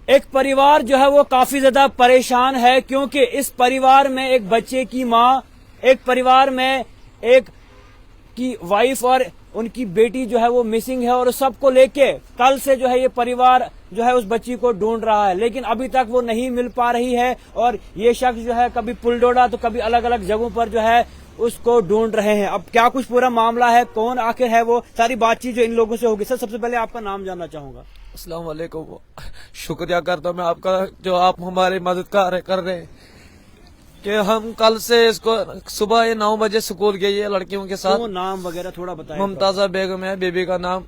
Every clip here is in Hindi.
एक परिवार जो है वो काफी ज्यादा परेशान है, क्योंकि इस परिवार में एक बच्चे की माँ, एक परिवार में एक की वाइफ और उनकी बेटी जो है वो मिसिंग है, और सबको लेके कल से जो है ये परिवार जो है उस बच्ची को ढूंढ रहा है, लेकिन अभी तक वो नहीं मिल पा रही है। और ये शख्स जो है कभी पुलडोडा तो कभी अलग अलग जगहों पर जो है उसको ढूंढ रहे हैं। अब क्या कुछ पूरा मामला है, कौन आखिर है, वो सारी बातचीत जो इन लोगों से होगी। सर, सबसे पहले आपका नाम जानना चाहूंगा। अस्सलाम वालेकुम। शुक्रिया करता हूँ मैं आपका, जो आप हमारी मदद कर रहे हैं कि हम कल से इसको सुबह 9 बजे स्कूल गई है लड़कियों के साथ। तो नाम वगैरह थोड़ा बताइए। मुमताजा बेगम है बेबी का नाम।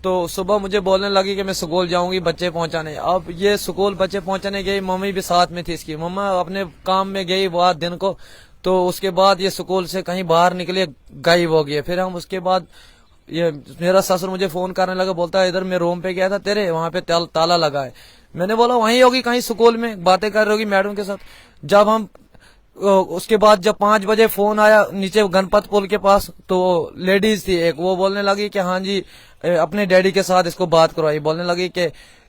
तो सुबह मुझे बोलने लगी कि मैं स्कूल जाऊंगी बच्चे पहुंचाने। अब ये स्कूल बच्चे पहुंचाने गई, मम्मी भी साथ में थी इसकी। मम्मा अपने काम में गई बात दिन को, तो उसके बाद ये स्कूल से कहीं बाहर निकले, गायब हो गई। फिर हम उसके बाद ये मेरा ससुर मुझे फोन करने लगा, बोलता है इधर मैं रूम पे गया था तेरे, वहां पे ताला लगा है। मैंने बोला वहीं होगी कहीं स्कूल में, बातें कर रही होगी मैडम के साथ। जब हम उसके बाद जब 5 बजे फोन आया नीचे गणपत पुल के पास, तो लेडीज थी एक, वो बोलने लगी कि हाँ जी अपने डैडी के साथ इसको बात करवाई। बोलने लगी कि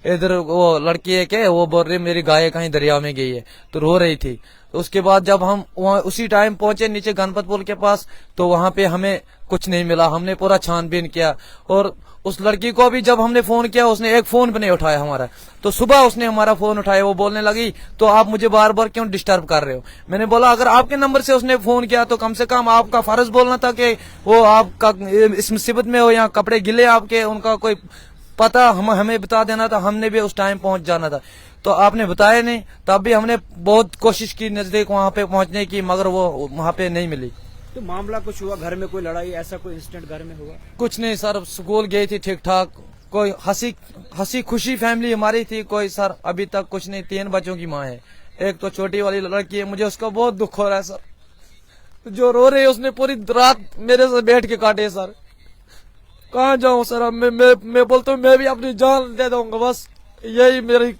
इधर वो लड़की है के, वो बोल रही मेरी गाय कहीं दरिया में गई है, तो रो रही थी। तो उसके बाद जब हम वहाँ उसी टाइम पहुंचे नीचे गणपत पुल के पास, तो वहां पे हमें कुछ नहीं मिला। हमने पूरा छानबीन किया, और उस लड़की को भी जब हमने फोन किया उसने एक फोन भी नहीं उठाया हमारा। तो सुबह उसने हमारा फोन उठाया, वो बोलने लगी तो आप मुझे बार बार क्यों डिस्टर्ब कर रहे हो। मैंने बोला अगर आपके नंबर से उसने फोन किया तो कम से कम आपका फर्ज बोलना था कि वो आपका इस मुसीबत में हो या कपड़े गिले आपके, उनका कोई पता हमें बता देना था, हमने भी उस टाइम पहुंच जाना था। तो आपने बताया नहीं, तब भी हमने बहुत कोशिश की नजदीक वहां पे पहुंचने की, मगर वो वहां पे नहीं मिली। तो मामला कुछ हुआ, घर में कोई लड़ाई, ऐसा कोई इंसिडेंट घर में हुआ? कुछ नहीं सर, स्कूल गई थी ठीक ठाक, कोई हंसी खुशी फैमिली हमारी थी, कोई सर अभी तक कुछ नहीं। 3 बच्चों की माँ है, एक तो छोटी वाली लड़की है, मुझे उसका बहुत दुख हो रहा है सर। जो रो रही है उसने पूरी रात मेरे से बैठ के काटे सर। कहाँ जाऊं सर, अब मैं बोलता हूँ मैं भी अपनी जान दे दूंगा। बस यही मेरी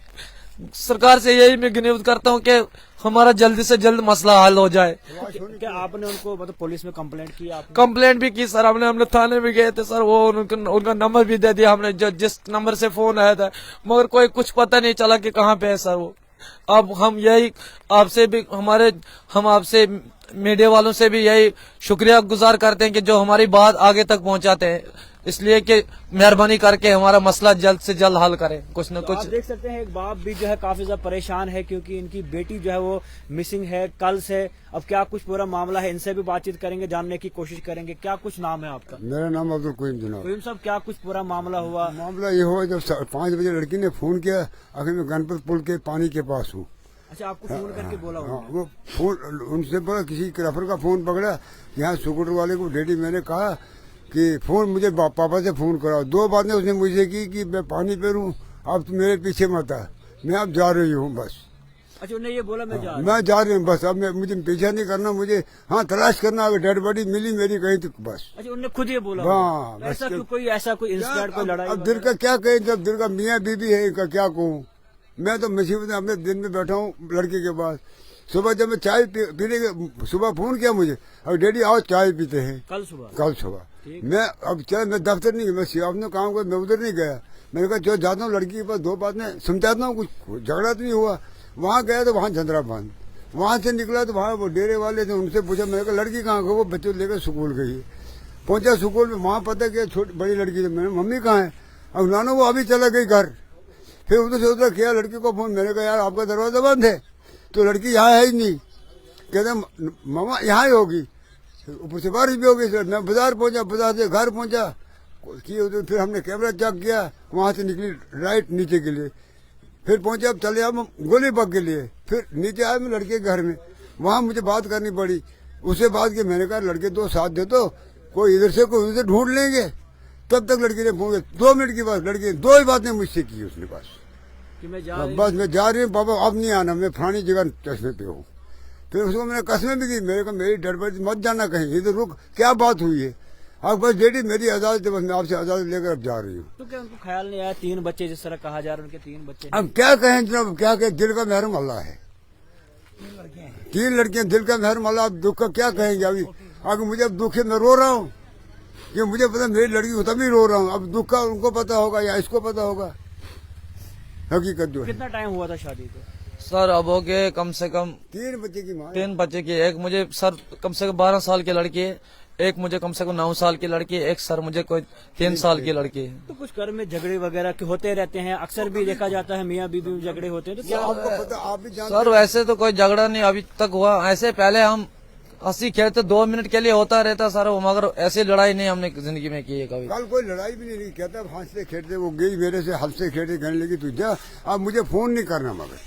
सरकार से यही मैं विनती करता हूँ कि हमारा जल्दी से जल्द मसला हल हो जाए। क्या आपने उनको मतलब पुलिस में कंप्लेंट की? आपने कंप्लेंट भी की सर, हमने थाने भी गए थे सर, वो उनका नंबर भी दे दिया हमने, जिस नंबर से फोन आया था, मगर कोई कुछ पता नहीं चला कि कहाँ पे है सर वो। अब हम यही आपसे भी हम आपसे मीडिया वालों से भी यही शुक्रिया गुजार करते हैं कि जो हमारी बात आगे तक पहुंचाते हैं, इसलिए कि मेहरबानी करके हमारा मसला जल्द से जल्द हल करें। कुछ न कुछ आप देख सकते हैं एक बाप भी जो है काफी ज्यादा परेशान है, क्योंकि इनकी बेटी जो है वो मिसिंग है कल से। अब क्या कुछ पूरा मामला है, इनसे भी बातचीत करेंगे, जानने की कोशिश करेंगे। क्या कुछ नाम है आपका? मेरा नाम अब्दुल कुईम जनाब। कुईम साहब, क्या कुछ पूरा मामला हुआ? मामला ये हुआ जब 5 बजे लड़की ने फोन किया, आखिर मैं गणपत पुल के पानी के पास हूँ। अच्छा, आपको फोन करके बोला? हाँ, वो फोन उनसे बोला, किसी क्राफर का फोन पकड़ा यहाँ स्कूटर वाले को। डैडी मैंने कहा कि फोन मुझे पापा से फोन कराओ। 2 बातें उसने मुझे की कि मैं पानी पे हूँ, अब तुम मेरे पीछे मत आ, मैं अब जा रही हूँ बस। अच्छा, उन्हें ये बोला मैं जा रही हूँ बस, अब मुझे पीछा नहीं करना, मुझे हाँ तलाश करना, अगर डेड बॉडी मिली मेरी कहीं तो बस। अच्छा, उन्होंने खुद ये बोला? हाँ, ऐसा कोई इंसिडेंट, कोई लड़ाई? अब दिल का क्या कहे, जब दिल का मियाँ बीबी है, इनका क्या कहूँ। मैं तो मुसीबत में अपने दिन में बैठा हूँ लड़के के पास। सुबह जब मैं चाय पीने के, सुबह फोन किया मुझे, अब डैडी आओ चाय पीते हैं। कल सुबह मैं अब चल, मैं दफ्तर नहीं, मैं अपने काम को, मैं उधर नहीं गया। मैंने कहा जो जाता हूँ लड़की के पास, 2 बातें समझाता हूँ, कुछ झगड़ा तो नहीं हुआ। वहाँ गया तो वहाँ झंझरा बंद, वहाँ से निकला तो वहाँ वो डेरे वाले थे, उनसे पूछा, मैंने कहा लड़की कहाँ गई? वो बच्चे लेकर स्कूल गई। पहुंचा स्कूल में, वहाँ पता किया छोटी बड़ी लड़की थी। मैंने मम्मी कहाँ है? अब नानो वो अभी चला गई घर। फिर उधर से उधर किया लड़की को फोन, मैंने कहा यार आपका दरवाजा बंद है, तो लड़की यहाँ है ही नहीं। कहते मामा यहाँ ही होगी, ऊपर से बारिश भी होगी। मैं बाजार पहुंचा, बाजार से घर पहुंचा, फिर हमने कैमरा चेक किया, वहाँ से निकली राइट नीचे के लिए। फिर पहुंचे, अब चले हम गोलीबाग के लिए। फिर नीचे आए मैं लड़के के घर में, वहाँ मुझे बात करनी पड़ी। उससे बात की, मैंने कहा लड़के 2 साथ दे दो, कोई इधर से कोई उधर ढूंढ लेंगे। तब तक लड़की ने फोन किया, 2 मिनट की बात, लड़की ने 2 ही बातें मुझसे की उसने बस कि मैं जा रही हूँ पापा, अब नहीं आना, मैं फलानी जगह चश्मे पे हूँ। फिर उसको मैंने कसमें भी दी, मेरे को मेरी डर मत जाना कहीं, इधर रुक, क्या बात हुई है? अब बस डैडी मेरी आजाद है, बस मैं आपसे आजाद लेकर अब जा रही हूँ। तो क्या उनको ख्याल नहीं आया? 3 बच्चे जिस तरह कहा जा रहा है, उनके 3 बच्चे। अब क्या कहें जनाब, क्या कहें, दिल का महरम अल्लाह है। 3 लड़कियां, दिल का महरम अल्लाह। अब दुख का क्या कहेंगे? अभी आगे मुझे अब दुख है, मैं रो रहा हूँ, कि मुझे पता मेरी लड़की को तभी रो रहा हूँ। अब दुख का उनको पता होगा या इसको पता होगा। हकीकत जो है। कितना टाइम हुआ था शादी को? सर अब हो गए कम से कम 3 बच्चे की माँ है। 3 बच्चे की। एक मुझे सर कम से कम 12 साल की लड़की है, एक मुझे कम से कम 9 साल की लड़की है, एक सर मुझे कोई 3 साल की लड़की है। तो कुछ घर में झगड़े वगैरह के होते रहते हैं, अक्सर भी देखा जाता है मियाँ बीवी में झगड़े होते हैं, तो क्या आपको पता, आप भी जानते सर वैसे तो कोई झगड़ा नहीं अभी तक हुआ, ऐसे पहले हम हंसी खेलते 2 मिनट के लिए होता रहता सर, मगर ऐसी लड़ाई नहीं हमने जिंदगी में की है कभी। कल कोई लड़ाई भी नहीं कहता, हंसते खेलते वो गई मेरे से, हंसते खेलते कहने लगी तू जा, अब मुझे फोन नहीं करना, मगर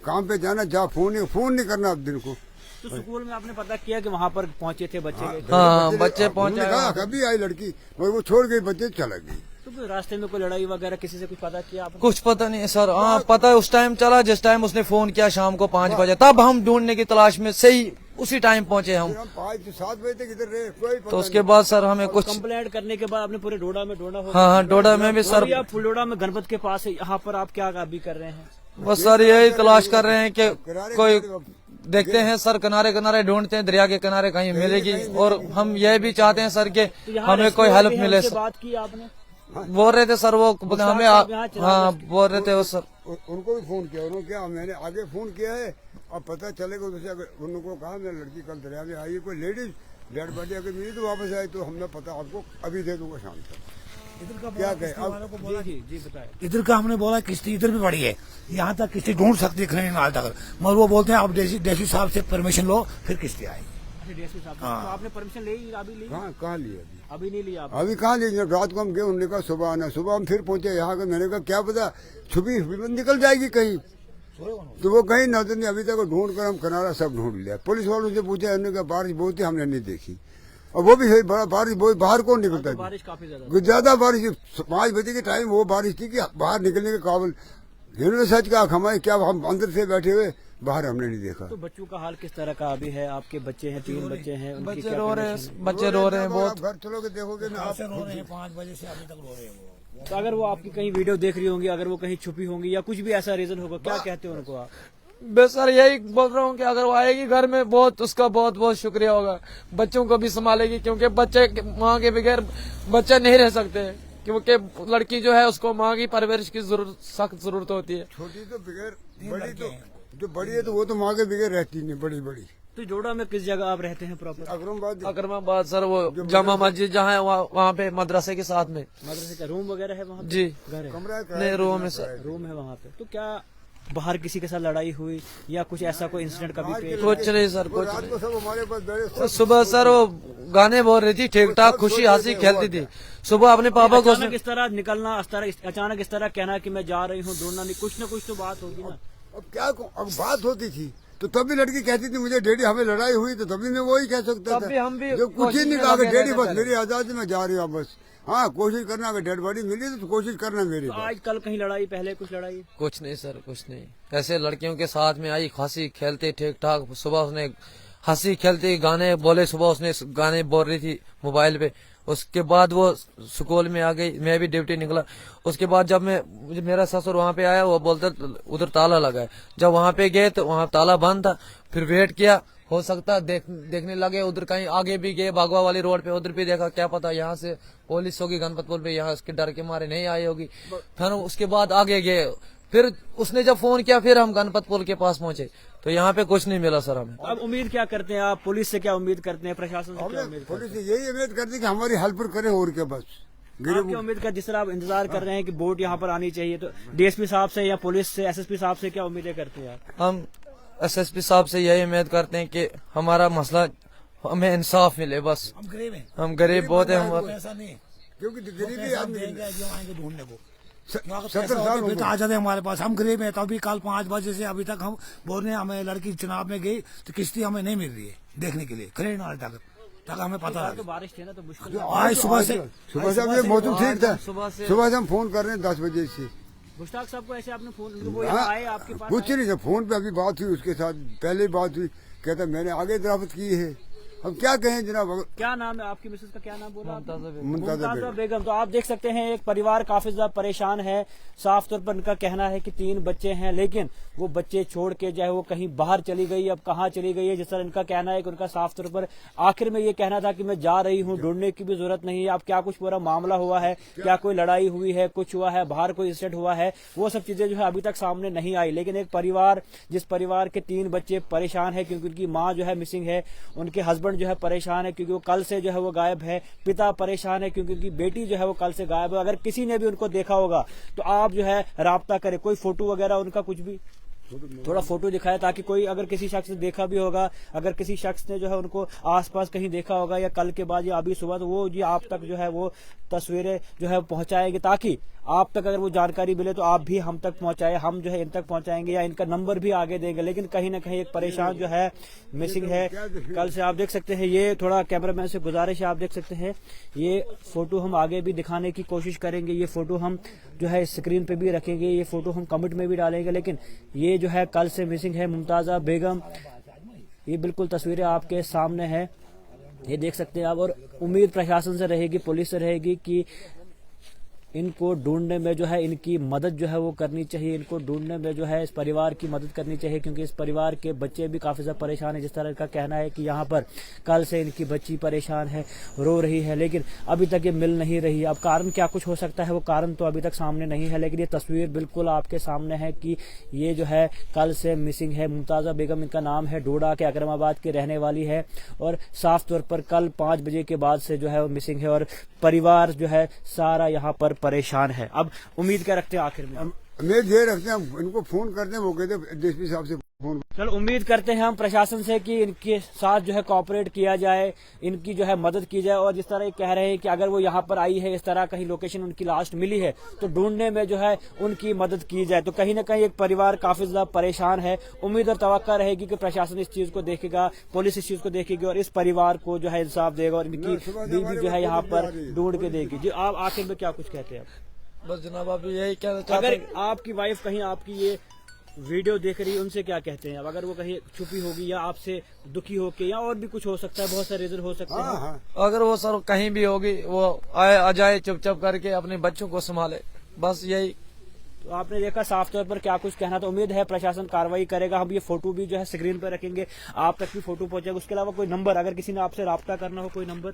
काम पे जाना, जा फोन नहीं करना अब दिन को। तो स्कूल में आपने पता किया कि वहाँ पर पहुँचे थे बच्चे गए थे? हाँ बच्चे पहुंचे। कभी आई लड़की मगर वो छोड़ गई, बच्चे चला गई। तो कोई रास्ते में कोई लड़ाई वगैरह किसी से कुछ पता किया आपने? कुछ पता नहीं है सर। हाँ पता है उस टाइम चला जिस टाइम उसने फोन किया शाम को 5 बजे, तब हम ढूंढने की तलाश में सही उसी टाइम पहुंचे हम। 5 से 7 बजे तक इधर रहे, कोई पता तो उसके बाद सर हमें कुछ कंप्लेंट करने के बाद आपने पूरे डोडा में ढूंढा होगा? हाँ डोडा में भी सर। अभी आप फुलडोडा में गणपत के पास है, यहाँ पर आप क्या अभी कर रहे हैं? बस सर यही तलाश कर रहे हैं कि कोई देखते हैं सर, किनारे किनारे ढूंढते हैं, दरिया के किनारे कहीं मिलेगी। और हम यह भी चाहते हैं सर कि तो यहाँ हमें कोई हेल्प मिले से सर। बात की आपने? बोल रहे थे सर वो हमें हाँ बोल रहे थे वो सर। उनको भी फोन किया, उन्होंने क्या मैंने आगे फोन किया है, अब पता चलेगा उनसे। अगर उनको कहा मेरी लड़की कल दरिया में आई है, कोई लेडीज डेड बॉडी अगर मिली तो वापस आई तो हमने पता आपको अभी दे दूंगा शाम तक। क्या कहे अब? जी बताए। इधर का हमने बोला किश्ती इधर भी बड़ी है, यहाँ तक किश्ती ढूंढ सकती है नाल तक, मगर वो बोलते हैं आप डीसी साहब से परमिशन लो फिर किश्ती आएगी। अच्छा डीएसपी साहब, तो आपने परमिशन ले अभी ली? कहाँ लिया अभी नहीं लिया आपने? अभी कहाँ लीजिए, रात को हम गए, उन्होंने कहा सुबह आना। सुबह हम फिर पहुंचे यहाँ का, मैंने कहा क्या पता छुपी निकल जाएगी कहीं, तो वो कहीं नजर नहीं। अभी तक ढूंढ कर हम किनारा सब ढूंढ लिया। पुलिस वालों से पूछा, उन्होंने कहा बारिश बहुत थी, हमने नहीं देखी। और वो भी है बारिश बहुत, बाहर कौन निकलता है? बारिश काफी ज्यादा ज्यादा बारिश, 5 बजे के टाइम वो बारिश थी कि बाहर निकलने के काबिल। इन्होंने सच कहा, हमारे क्या हम अंदर से बैठे हुए, बाहर हमने नहीं देखा। तो बच्चों का हाल किस तरह का अभी है? आपके बच्चे हैं, 3 बच्चे हैं, उनकी बच्चे क्या रो रहे condition है? हैं, बच्चे रो रहे हैं बहुत। घर चलोगे देखोगे ना आप। रो रहे हैं 5 बजे से अभी तक रो रहे हैं वो। तो अगर वो आपकी कहीं वीडियो देख रही होंगी, अगर वो कहीं छुपी होंगी या कुछ भी ऐसा रीजन होगा, क्या कहते हैं उनको आप? बस सर यही बोल रहा हूँ कि अगर वो आएगी घर में बहुत उसका बहुत बहुत शुक्रिया होगा, बच्चों को भी संभालेगी, क्योंकि बच्चे माँ के बगैर बच्चे नहीं रह सकते, क्योंकि लड़की जो है उसको माँ की परवरिश की सख्त जरूरत होती है। छोटी तो बगैर, बड़ी तो जो बड़ी है तो वो तो माँ के बगैर रहती नहीं, बड़ी बड़ी। तो जोड़ा में किस जगह आप रहते हैं प्रॉपर? अकरमाबाद सर वो जामा मस्जिद जहाँ है वहाँ पे मदरसे के साथ में। मदरसे का रूम वगैरह है वहाँ पे? जी घर है? कमरा नहीं रूम है सर। रूम है वहाँ पे। तो क्या बाहर किसी के साथ लड़ाई हुई या कुछ ऐसा कोई इंसिडेंट कभी पेश? कुछ नहीं सर, कुछ रात को सब हमारे पास बैठे, नहीं। सुबह सर वो गाने बोल रही थी, ठीक ठाक खुशी हंसी खेलती थी। सुबह अपने पापा को अचानक इस तरह निकलना, अचानक इस तरह कहना कि मैं जा रही हूँ ढूंढना, नहीं कुछ न कुछ तो बात होगी ना। अब क्या अब बात होती थी तो तभी लड़की कहती थी मुझे डैडी हमें लड़ाई हुई, तो तभी मैं वही कह सकता तब था। भी हम भी जो कुछ ही कोशिश नहीं में कहा कि लगे डैडी रहते बस थे। मेरी आजादी में जा रही हूँ बस। हाँ कोशिश करना, अगर डेड बॉडी मिली तो कोशिश करना मेरी तो बस। आज कल कहीं लड़ाई, पहले कुछ लड़ाई? कुछ नहीं सर, कुछ नहीं। ऐसे लड़कियों के साथ में आई, हंसी खेलते ठीक ठाक। सुबह उसने हंसी खेलती गाने बोले, सुबह उसने गाने बोल रही थी मोबाइल पे। उसके बाद वो स्कूल में आ गई, मैं भी ड्यूटी निकला। उसके बाद जब मेरा ससुर वहाँ पे आया, वो बोलता उधर ताला लगा है। जब वहाँ पे गए तो वहाँ ताला बंद था। फिर वेट किया, हो सकता देखने लगे उधर कहीं आगे भी गए, बागवा वाली रोड पे, उधर भी देखा, क्या पता यहाँ से पुलिस होगी गणपतपुर पे, यहाँ उसके डर के मारे नहीं आई होगी। फिर उसके बाद आगे गए, फिर उसने जब फोन किया फिर हम गणपतपुर के पास पहुंचे, तो यहाँ पे कुछ नहीं मिला सर हमें। अब उम्मीद क्या करते हैं आप? पुलिस से क्या उम्मीद करते हैं? प्रशासन से क्या उम्मीद करते पुलिस यही उम्मीद करती कि हमारी हेल्प करे और क्या बस। हैं? आप क्या उम्मीद कर, जिस तरह आप इंतजार कर रहे हैं कि बोट यहाँ पर आनी चाहिए, तो डीएसपी साहब से या पुलिस से, एसएसपी साहब से क्या उम्मीदें करते हैं आप? हम एसएसपी साहब से यही उम्मीद करते हैं कि हमारा मसला, हमें इंसाफ मिले बस। हम गरीब हैं, हम गरीब बहुत है, हम पैसा नहीं, क्योंकि गरीबी आदमी जो आएंगे ढूंढने को 70 साल हो फिर तो गए। आ जाते हमारे पास। हम गरीब हैं, तभी कल 5 बजे से अभी तक हम बोल रहे हैं हमें लड़की चुनाव में गई तो किश्ती हमें नहीं मिल रही है देखने के लिए, खरीद नाले तक हमें पता तो है। बारिश थी ना, तो मुश्किल आज सुबह से ये मौसम ठीक था। सुबह से हम फोन कर रहे हैं 10 बजे से। मुश्ताक साहब को ऐसे आपने फोन, वो यहाँ आए आपके पास? कुछ नहीं, फोन पे अभी बात हुई उसके साथ, पहले बात हुई, कहता मैंने आगे दराफ्त की है, अब क्या कहें जनाब। क्या नाम है आपकी मिसेस का, क्या नाम बोला आपने? मुमताज़ा मुमताज़ा बेगम। तो आप देख सकते हैं एक परिवार काफी ज्यादा परेशान है। साफ तौर पर उनका कहना है कि 3 बच्चे हैं, लेकिन वो बच्चे छोड़ के जो है वो कहीं बाहर चली गई। अब कहाँ चली गई है, जिस तरह इनका कहना है कि उनका साफ तौर पर आखिर में ये कहना था कि मैं जा रही हूँ, ढूंढने की भी जरूरत नहीं है। अब क्या कुछ पूरा मामला हुआ है, क्या कोई लड़ाई हुई है, कुछ हुआ है, बाहर कोई इंसिडेंट हुआ है, वो सब चीजें जो है अभी तक सामने नहीं आई। लेकिन एक परिवार, जिस परिवार के 3 बच्चे परेशान है क्योंकि उनकी माँ जो है मिसिंग है, उनके हस्बैंड जो है परेशान है क्योंकि वो कल से जो है वो गायब है, पिता परेशान है क्योंकि उनकी बेटी जो है वो कल से गायब है। अगर किसी ने भी उनको देखा होगा तो आप जो है राब्ता करें, कोई फोटो वगैरह उनका कुछ भी थोड़ा फोटो दिखाया, ताकि कोई अगर किसी शख्स ने देखा भी होगा, अगर किसी शख्स ने जो है उनको आसपास कहीं देखा होगा या कल के बाद या अभी सुबह, तो वो जी आप तक जो है वो तस्वीरें जो है पहुंचाएंगे, ताकि आप तक अगर वो जानकारी मिले तो आप भी हम तक पहुंचाए, हम जो है इन तक पहुंचाएंगे या इनका नंबर भी आगे देंगे। लेकिन कहीं ना कहीं एक परेशान जो है मिसिंग है कल से। आप देख सकते हैं, ये थोड़ा कैमरामैन से गुजारिश है, आप देख सकते हैं ये फोटो हम आगे भी दिखाने की कोशिश करेंगे, ये फोटो हम जो है स्क्रीन पे भी रखेंगे, ये फोटो हम कमेंट में भी डालेंगे। लेकिन ये जो है कल से मिसिंग है मुमताज़ा बेगम, ये बिल्कुल तस्वीरें आपके सामने है, ये देख सकते हैं आप। और उम्मीद प्रशासन से रहेगी, पुलिस से रहेगी कि इनको ढूंढने में जो है इनकी मदद जो है वो करनी चाहिए, इनको ढूंढने में जो है इस परिवार की मदद करनी चाहिए, क्योंकि इस परिवार के बच्चे भी काफी ज्यादा परेशान है। जिस तरह का कहना है कि यहाँ पर कल से इनकी बच्ची परेशान है, रो रही है, लेकिन अभी तक ये मिल नहीं रही। अब कारण क्या कुछ हो सकता है, वो कारण तो अभी तक सामने नहीं है, लेकिन ये तस्वीर बिल्कुल आपके सामने है कि ये जो है कल से मिसिंग है। मुमताज़ा बेगम इनका नाम है, डोडा के अकरमाबाद की रहने वाली है, और साफ तौर पर कल 5 बजे के बाद से जो है वो मिसिंग है, और परिवार जो है सारा यहाँ पर परेशान है। अब उम्मीद क्या रखते हैं आखिर में? उम्मीद ये रखते हैं, इनको फोन करते हैं, वो कहते डीएसपी साहब से फोन। चलो उम्मीद करते हैं हम प्रशासन से कि इनके साथ जो है कोऑपरेट किया जाए, इनकी जो है मदद की जाए। और जिस तरह ये कह रहे हैं कि अगर वो यहाँ पर आई है, इस तरह कहीं लोकेशन उनकी लास्ट मिली है, तो ढूंढने में जो है उनकी मदद की जाए। तो कहीं ना कहीं एक परिवार काफी ज्यादा परेशान है। उम्मीद और तवक्का रहेगी कि प्रशासन इस चीज को देखेगा, पुलिस इस चीज को देखेगी और इस परिवार को जो है इंसाफ देगा और इनकी बीवी जो है यहाँ पर ढूंढ के देगी। जी आप आखिर में क्या कुछ कहते हैं? बस जनाब आप यही कहना चाहते अगर हैं। आपकी वाइफ कहीं आपकी ये वीडियो देख रही है, उनसे क्या कहते हैं? अब अगर वो कहीं छुपी होगी या आपसे दुखी होके, या और भी कुछ हो सकता है, बहुत सारे रीजन हो सकते हैं। अगर वो सर कहीं भी होगी, वो आ जाए चुपचाप करके अपने बच्चों को संभाले, बस यही। तो आपने देखा साफ तौर पर क्या कुछ कहना। तो उम्मीद है प्रशासन कार्रवाई करेगा। हम ये फोटो भी जो है स्क्रीन पर रखेंगे, आप तक भी फोटो पहुंचेगा। उसके अलावा कोई नंबर, अगर किसी ने आपसे राब्ता करना हो, कोई नंबर?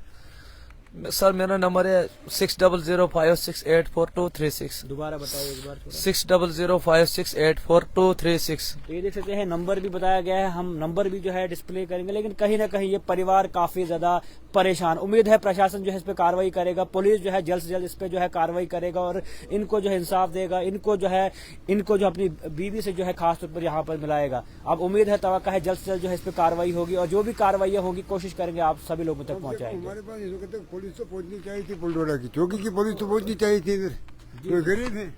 सर मेरा नंबर है 6005684236। दोबारा बताइए एक बार थोड़ा। 6005684236। तो ये देख सकते हैं नंबर भी बताया गया है, हम नंबर भी जो है डिस्प्ले करेंगे। लेकिन कहीं ना कहीं ये परिवार काफी ज्यादा परेशान। उम्मीद है प्रशासन जो है इस पे कार्रवाई करेगा, पुलिस जो है जल्द से जल्द इस पे जो है कार्रवाई करेगा और इनको जो है इंसाफ देगा, इनको जो अपनी बीवी से जो है खास तौर पर यहाँ पर मिलाएगा। अब उम्मीद है, तवक्का है जल्द से जल्द जो है इस पे कार्रवाई होगी, और जो भी कार्रवाइयाँ होगी कोशिश करेंगे आप सभी लोगों तक पहुँचाएंगे। हमारे पास पुलिस तो पहुंचनी चाहिए थी, पुलडोरा की चौकी की पुलिस तो पहुंचनी चाहिए थी इधर, तो गरीब है।